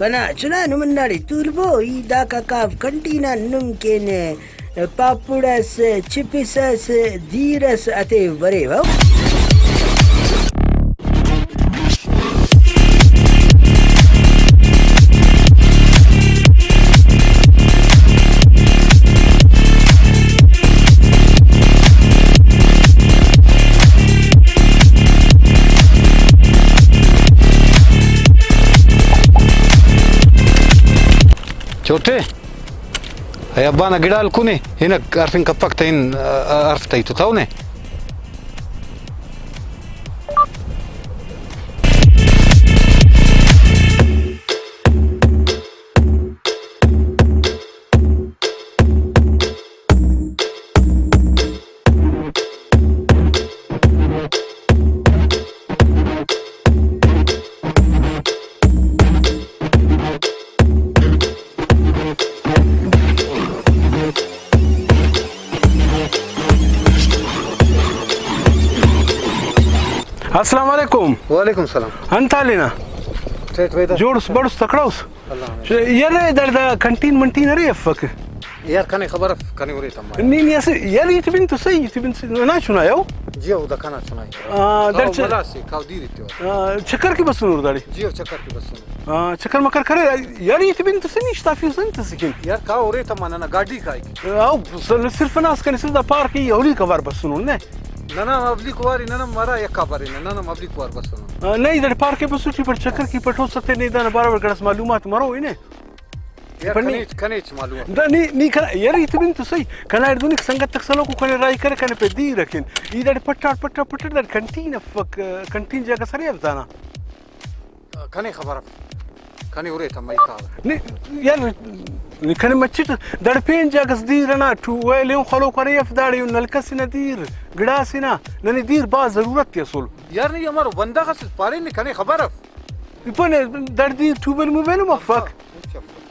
Kana cuna numunari turbo ida kakaf kantina numkene papudas chipisas diras ate vareva. Chote, ay abana gidal kuni, hina arfin kapak tain arf tai tu tau ne. السلام علیکم. وعلیکم السلام. انت علينا جوړس بړس تکړوس یاره در کانتین منتین لري افک یار کنه خبر کنه وري تم نين يا یاره یتبین تو سي یتبین نه شنو یو جیو د کنه شنای درچ ملاسي کاو دی ته چکر کې بس نور دړي جیو چکر کې بس چکر مکر کرے یاره یتبین تو سني شتافي سنت سکين یار کا وري تم نه گاډي کای او صرف ناس کنه سدا پارک یولي کبر بس نور نه نه مبلی کواری نه مرا یک کابری نه مبلی کوار بس نه در پارک بس چی پر چکر کی پټو سکتے نه دا برابر ګرس معلومات مرو نه یار کنه معلومات دا نی کنه یار یتبین تو سي کنه اردونی څنګه تکسلو کو کنه راي کر کنه په دی رکین ای در پټ در کانتین فک کانتین جگہ سره افزانا کنه خبر کنه وري تم مای کا نه یار کنه مچت در پین جگہ دی رنا تو ویلم خلو کرے افداړي نلکس ندیر ګډاسینا نه دیر با ضرورت یسول یار نه یمر بندا خاص پاره نه کنه خبر په در دی توبل مو بنو مفک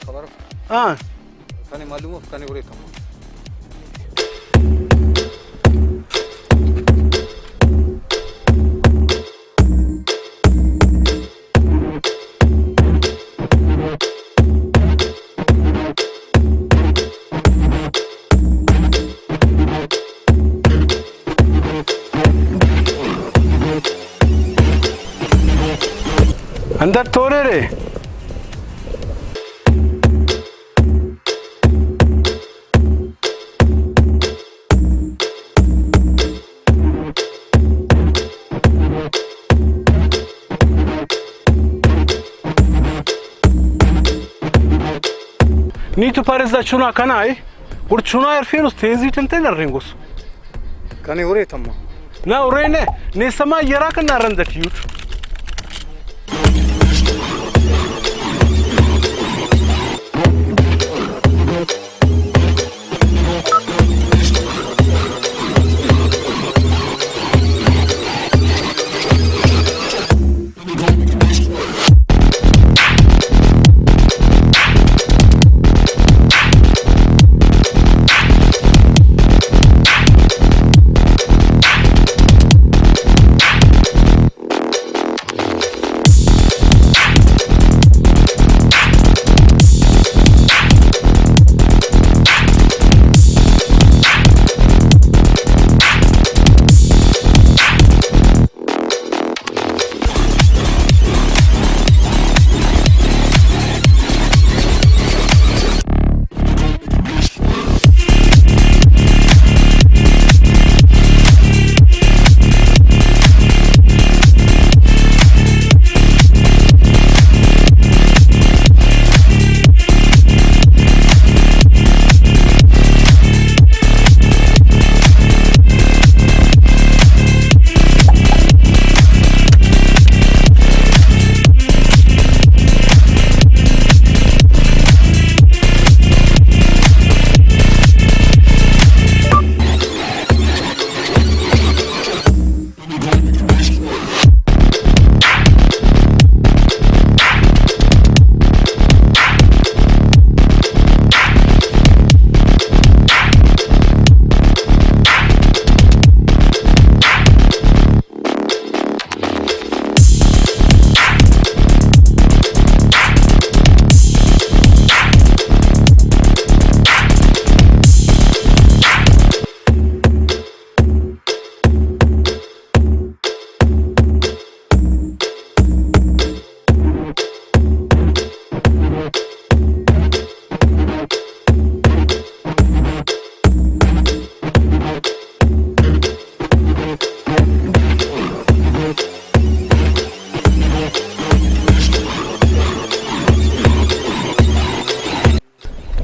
خبر کنه معلومه کنه وري تم अंदर तोरे रे Ni tu pares da ciuna canai? Ur ciuna ar finus tezi tenten ringus. Kani ure tamma. Na ure ne sama yara kana randat yut.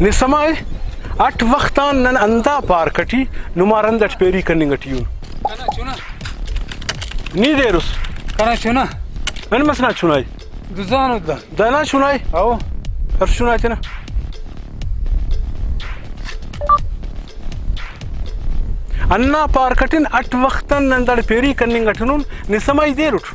निसमाए 8 वक्तान नन अंदा पार कटी नुमारंद पेरी कन्निंगटियून नी देरुस kana chuna नन मसना चुनाई duzan udda दाना चुनाई awo कर चुनाई तना अन्ना पार कटिन 8 वक्तन नंदड़ पेरी कन्निंगटनुन निसमाई देरुट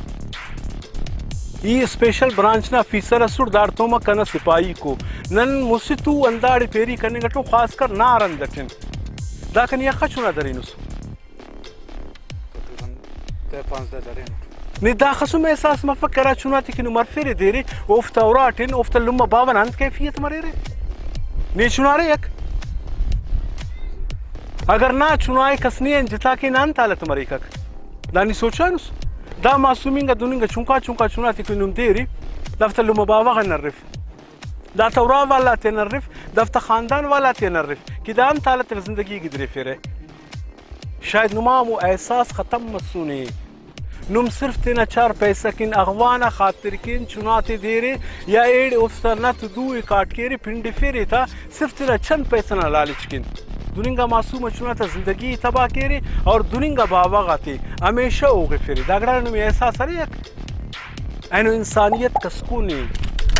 ಈ ಸ್ಪೆಷಲ್ ಬ್ರಾಂಚ್ನ ಫೀಸರ್ ಅಸುಡ್ ದಾಡ್ತೋಮ ಕನ ಸಿಪಾಯಿ को नन मुसितु अंदाड़ी पेरी करने गटो खासकर ना रंदटन दाकन या खचुना दरिनुस नि दाखसु में एहसास मफकरा चुना तिकिनु मरफेरे देरे ओफ्ता औराटिन ओफ्ता लुम्मा बावन अंत कैफियत मरेरे ने चुनारे एक अगर ना चुनाए कसनियन जिता के नान तालत मरेकक दानी सोचानुस दा मासूमिंगा दुनिंगा चुंका चुंका चुना तिकिनु देरी दफ्ता लुम्मा बावा नरफ دا تورا والا تنرف دفتا خاندان والا تنرف कि दाम तालत जिंदगी गिदरे फिरे शायद नुमामो एहसास खत्म मसूने नुम सिर्फ तेना 4 पैसा किन अगवाना खातिर किन चुनाते देरे या एड उफ्सरना तदू काट के रे पिंडी फेरे था सिर्फ तेना चंद पैसा ना लालच किन दुनिंगा मासूम चुनाता जिंदगी तबाह के रे और दुनिंगा बाबा गाते हमेशा होगे फिरे दागड़ा में एहसास अरे एनो इंसानियत कसकूनी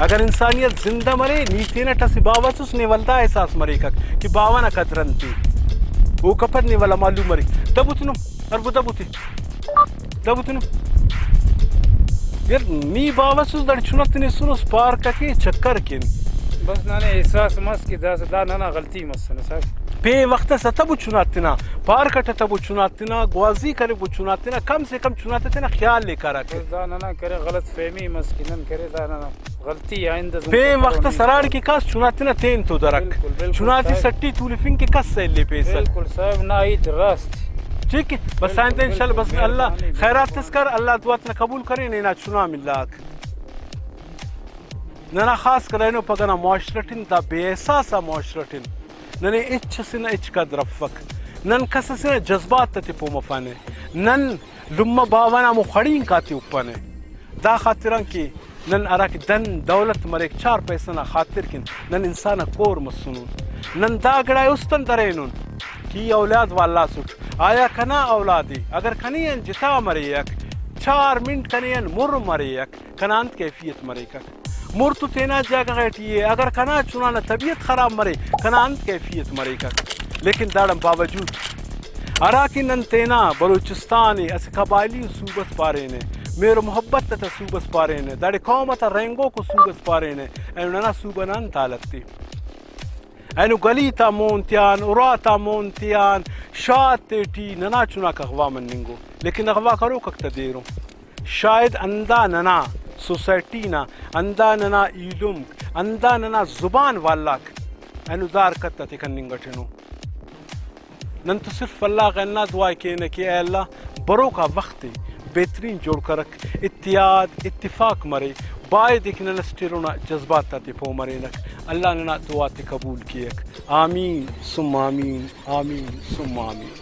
अगर इंसानियत जिंदा मरे नीति न टसी बावसुस ने वलदा एहसास मरे का कि बावाना कदरंती वो कपड़ ने वाला मालूम मरे दबुतनु अरबु दबुतनु यार नी बावसुस दड़ चुनतने सुनस पार का के चक्कर किन बस नाने एहसास मस की दा ना गलती मस ने साहब पे वक्त सतबु चुनातना पार कट तबु चुनातना ग्वाजी करे बु चुनातना कम से कम चुनाते ना ख्याल लेकर रखे दा ना करे गलत फहमी मस्किनन करे दा ना गलती आइंदा पे वक्त सरार की कास चुनातना तेन तो दरक चुनाती सट्टी तुलिफिन के कस से ले पैसा बिल्कुल साहब ना ईद रास्त ठीक है बस आइंदा इंशाल्लाह बस अल्लाह खैरात तस्कर अल्लाह दुआत न कबूल करे ने ना चुना मिलाक ना खास करनो पगना मुआशरतिन दा बेएहसासा मुआशरतिन नने इच सिना इच का द्रफक नन कस सिना जज्बात ते पोमफाने नन लुम्मा बावाना मुखड़ीन काती उपने दा खातिरन की नन अरक दन दौलत मरे 4 पैसा ना खातिर किन नन इंसान कोर मसनून नन दागड़ा उस्तन दरेनुन की औलाद वाला सुट आया कना औलादी अगर कनियन जिता मरे एक 4 मिनट कनियन मुर मरे एक कनांत कैफियत मरे का मुर तो तेना जगह गटिए अगर कना चुनाना तबीयत खराब मरे कनांत कैफियत मरे का लेकिन दाड़म बावजूद अराकी नन तेना बलूचिस्तानी अस कबायली सूबत पारे ने मेरो मोहब्बत त सूबस पारे ने दाड़े कौम त रेंगो को सूबस पारे ने एना सूबनान तालती एनु गली ता मोंतियान उराता मोंतियान शातेटी नना चुना कगवा मनिंगो लेकिन अगवा करो कक्त देरो शायद अंदा नना सोसाइटी ना अंदा नना इलुम अंदा नना जुबान वाला अनुदार कत्ता तिकनिंगटनो नन तो सिर्फ अल्लाह गन्ना दुआ के न कि अल्लाह बरो का वक्त बेहतरीन जोड़ करक इत्याद इत्तिफाक मरे बाय देखने नस्टिरोना जज्बात ताते पो मरे नक अल्लाह ने ना दुआ ते कबूल किए आमीन सुम आमीन आमीन सुम आमीन